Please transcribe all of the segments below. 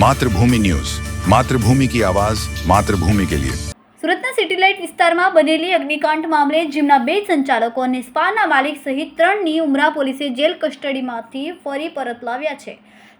Mathrubhumi news, Mathrubhumi की आवाज, मातृभूमि के लिए। સુરતના સિટી લાઇટ વિસ્તારમાં બનેલી અગ્નિકાંડ મામલે જીમના 2 સંચાલકો અને સ્પાના માલિક સહિત 3ની ઉમરા પોલીસે જેલ કસ્ટડીમાંથી ફરી પરત લાવ્યા છે।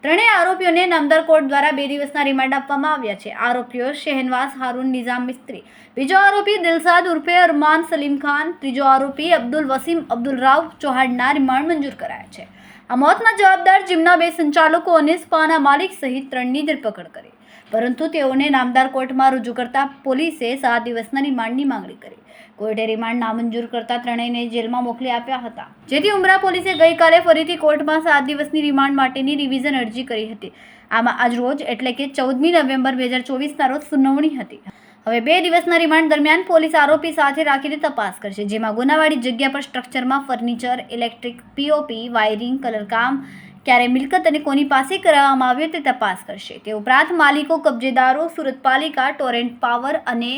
ત્રણેય આરોપીઓને નામદાર કોર્ટ દ્વારા 2 દિવસના રિમાન્ડ આપવામાં આવ્યા છે। આરોપીઓ શહેનવાઝ હારૂન નિઝામ મિસ્ત્રી, બીજો આરોપી દિલસાદ ઉર્ફે અરમાન સલીમ ખાન, ત્રીજો આરોપી અબ્દુલ વસીમ અબ્દુલ રાવ ચૌહાણના રિમાન્ડ મંજૂર કરાયા છે। આ મોતના જવાબદાર જીમના 2 સંચાલકો અને સ્પાના માલિક સહિત 3ની ધરપકડ કરી, પરંતુ તેઓને નામદાર કોર્ટમાં રજૂ કરતા પોલીસે 7 દિવસના રિમાન્ડની માંગણી કરી। કોર્ટે રિમાન્ડ નામંજૂર કરતા ત્રણેયને જેલમાં મોકલી આપ્યા હતા, જેથી ઉમરા પોલીસે ગઈકાલે ફરીથી કોર્ટમાં 7 દિવસની રિમાન્ડ માટેની રિવિઝન અરજી કરી હતી। આમાં આજરોજ એટલે કે 14મી નવેમ્બર 2024ના રોજ સુનાવણી હતી। હવે 2 દિવસના રિમાન્ડ દરમિયાન પોલીસ આરોપી સાથે રાખીને તપાસ કરશે, જેમાં ગુનાવાળી જગ્યા પર સ્ટ્રક્ચરમાં ફર્નિચર, ઇલેક્ટ્રિક, પીઓપી, વાયરિંગ, કલરકામ ક્યારે મિલકત અને કોની પાસે કરાવવામાં આવ્યો તે તપાસ કરશે। તે ઉપરાંત માલિકો, કબજેદારો, સુરત પાલિકા, ટોરેન્ટ પાવર અને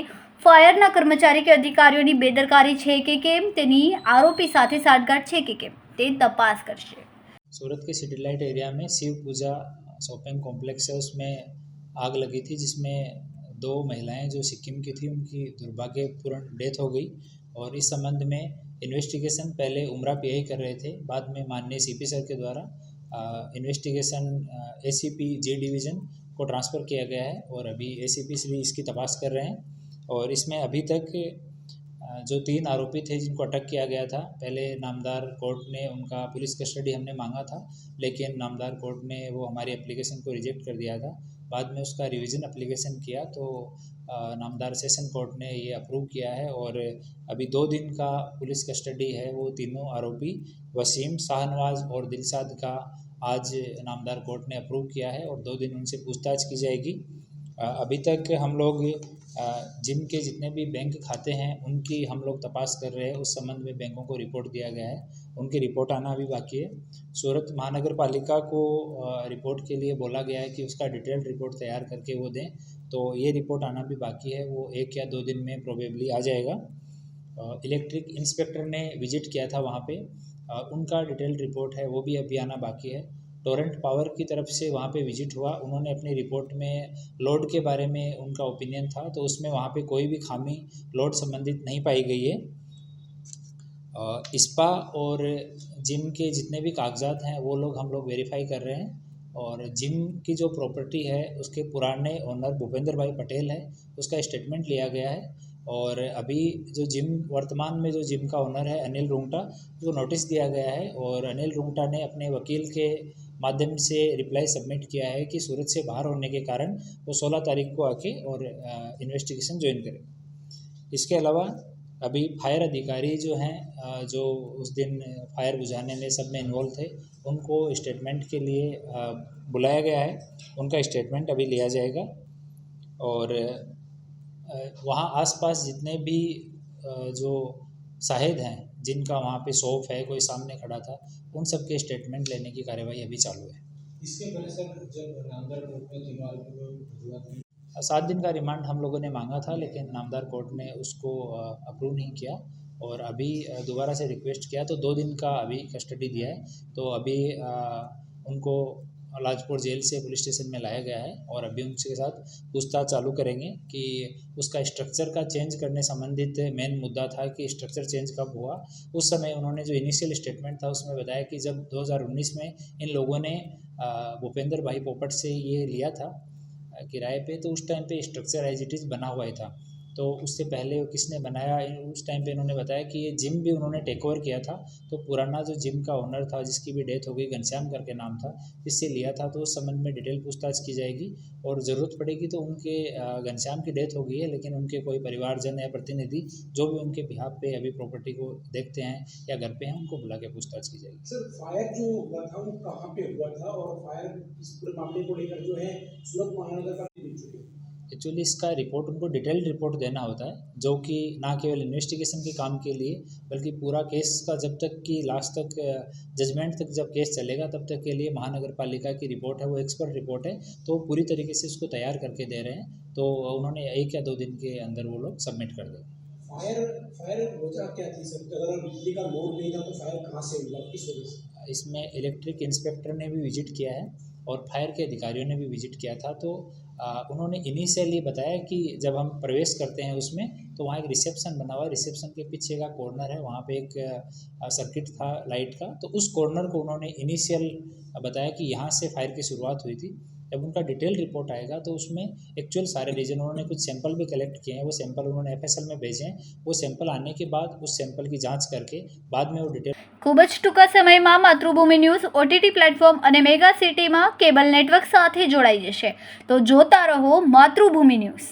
ફાયરના કર્મચારી કે અધિકારીઓની બેદરકારી છે કે કેમ, તેની આરોપી સાથે સાઠગાંઠ છે કે કેમ, તે તપાસ કરશે। सूरत के सिटी लाइट एरिया में शिव पूजा शॉपिंग कॉम्प्लेक्स है, उसमें आग लगी थी, जिसमें 2 महिलाएं जो सिक्किम की थी उनकी दुर्भाग्यपूर्ण डेथ हो गई। और इस संबंध में इन्वेस्टिगेशन पहले उमरा पीआई कर रहे थे, बाद में माननीय सीपी सर के द्वारा इन्वेस्टिगेशन एसीपी जे डिवीज़न को ट्रांसफ़र किया गया है और अभी एसीपी श्री इसकी तपास कर रहे हैं। और इसमें अभी तक जो 3 आरोपी थे जिनको अटक किया गया था, पहले नामदार कोर्ट ने उनका पुलिस कस्टडी हमने मांगा था, लेकिन नामदार कोर्ट ने वो हमारी एप्लीकेशन को रिजेक्ट कर दिया था। बाद में उसका रिवीजन एप्लीकेशन किया तो नामदार सेशन कोर्ट ने ये अप्रूव किया है। और अभी 2 दिन का पुलिस कस्टडी है वो तीनों आरोपी वसीम, शाहनवाज और दिलसाद का आज नामदार कोर्ट ने अप्रूव किया है और 2 दिन उनसे पूछताछ की जाएगी। अभी तक हम लोग जिम के जितने भी बैंक खाते हैं उनकी हम लोग तपास कर रहे हैं। उस संबंध में बैंकों को रिपोर्ट दिया गया है, उनकी रिपोर्ट आना भी बाकी है। सूरत महानगर पालिका को रिपोर्ट के लिए बोला गया है कि उसका डिटेल्ड रिपोर्ट तैयार करके वो दें, तो ये रिपोर्ट आना भी बाकी है, वो 1 या 2 दिन में प्रोबेबली आ जाएगा। इलेक्ट्रिक इंस्पेक्टर ने विजिट किया था वहाँ पे, उनका डिटेल्ड रिपोर्ट है वो भी अभी आना बाकी है। टोरेंट पावर की तरफ से वहाँ पे विजिट हुआ, उन्होंने अपनी रिपोर्ट में लोड के बारे में उनका ओपिनियन था, तो उसमें वहाँ पे कोई भी खामी लोड संबंधित नहीं पाई गई है। इस्पा और जिम के जितने भी कागजात हैं वो लोग हम लोग वेरीफाई कर रहे हैं। और जिम की जो प्रॉपर्टी है उसके पुराने ओनर भूपेंद्र भाई पटेल है, उसका स्टेटमेंट लिया गया है। और अभी जो जिम वर्तमान में जो जिम का ओनर है अनिल रुंगटा, वो नोटिस दिया गया है और अनिल रुंगटा ने अपने वकील के माध्यम से रिप्लाई सबमिट किया है कि सूरत से बाहर होने के कारण वो 16 तारीख को आके और इन्वेस्टिगेशन ज्वाइन करें। इसके अलावा अभी फायर अधिकारी जो हैं जो उस दिन फायर बुझाने में सब में इन्वॉल्व थे, उनको स्टेटमेंट के लिए बुलाया गया है, उनका स्टेटमेंट अभी लिया जाएगा। और वहाँ आसपास जितने भी जो शाहिद हैं जिनका वहाँ पे शॉप है, कोई सामने खड़ा था, उन सब के स्टेटमेंट लेने की कार्यवाही अभी चालू है। इसके पहले सर जब नामदार कोर्ट में 3 आरोपियों को रजूआत की, 7 दिन का रिमांड हम लोगों ने मांगा था, लेकिन नामदार कोर्ट ने उसको अप्रूव नहीं किया और अभी दोबारा से रिक्वेस्ट किया तो 2 दिन का अभी कस्टडी दिया है। तो अभी उनको लाजपुर जेल से पुलिस स्टेशन में लाया गया है और अभी उनके साथ पूछताछ चालू करेंगे कि उसका स्ट्रक्चर का चेंज करने संबंधित मेन मुद्दा था कि स्ट्रक्चर चेंज कब हुआ। उस समय उन्होंने जो इनिशियल स्टेटमेंट था उसमें बताया कि जब 2019 में इन लोगों ने भूपेंद्र भाई पोपट से ये लिया था किराए पे, तो उस टाइम पे स्ट्रक्चर एज इट इज़ बना हुआ ही था। तो उससे पहले किसने बनाया, उस टाइम पे इन्होंने बताया कि ये जिम भी उन्होंने टेक ओवर किया था, तो पुराना जो जिम का ओनर था जिसकी भी डेथ हो गई, घनश्याम करके नाम था, इससे लिया था। तो उस संबंध में डिटेल पूछताछ की जाएगी और ज़रूरत पड़ेगी तो उनके घनश्याम की डेथ हो गई है, लेकिन उनके कोई परिवारजन या प्रतिनिधि जो भी उनके बिहाफ पे अभी प्रॉपर्टी को देखते हैं या घर पे हैं, उनको बुला के पूछताछ की जाएगी। सर फायर जो हुआ था वो कहाँ पे हुआ था और फायर इस पूरे मामले को लेकर जो है सूरत महानगर का मिल चुके हैं? एक्चुअली इसका रिपोर्ट उनको डिटेल्ड रिपोर्ट देना होता है, जो कि ना केवल इन्वेस्टिगेशन के काम के लिए बल्कि पूरा केस का जब तक कि लास्ट तक जजमेंट तक जब केस चलेगा तब तक के लिए महानगर पालिका की रिपोर्ट है, वो एक्सपर्ट रिपोर्ट है, तो पूरी तरीके से उसको तैयार करके दे रहे हैं। तो उन्होंने 1 या 2 दिन के अंदर वो लोग सबमिट कर दें। फायर वजह क्या थी सर? अगर बिजली का लोड नहीं था तो फायर कहाँ से हुआ, किस वजह से? इसमें इलेक्ट्रिक इंस्पेक्टर ने भी विजिट किया है और फायर के अधिकारियों ने भी विजिट किया था। तो उन्होंने इनिशियली बताया कि जब हम प्रवेश करते हैं उसमें तो वहाँ एक रिसेप्शन बना हुआ है, रिसेप्शन के पीछे का कॉर्नर है, वहाँ पे एक सर्किट था लाइट का, तो उस कॉर्नर को उन्होंने इनिशियल बताया कि यहाँ से फायर की शुरुआत हुई थी। जब उनका डिटेल रिपोर्ट आएगा तो उसमें एक्चुअल सारे रीजन, उन्होंने कुछ सैंपल भी कलेक्ट किए हैं, वो सैंपल उन्होंने एफएसएल में भेजे हैं। वो सैंपल आने के बाद उस सैंपल की जांच करके बाद में वो डिटेल ખૂબ જ ટૂંકા સમયમાં માતૃભૂમિ ન્યૂઝ ઓટીટી પ્લેટફોર્મ અને મેગા સિટીમાં કેબલ નેટવર્ક સાથે જોડાઈ જશે. તો જોતા રહો માતૃભૂમિ ન્યૂઝ.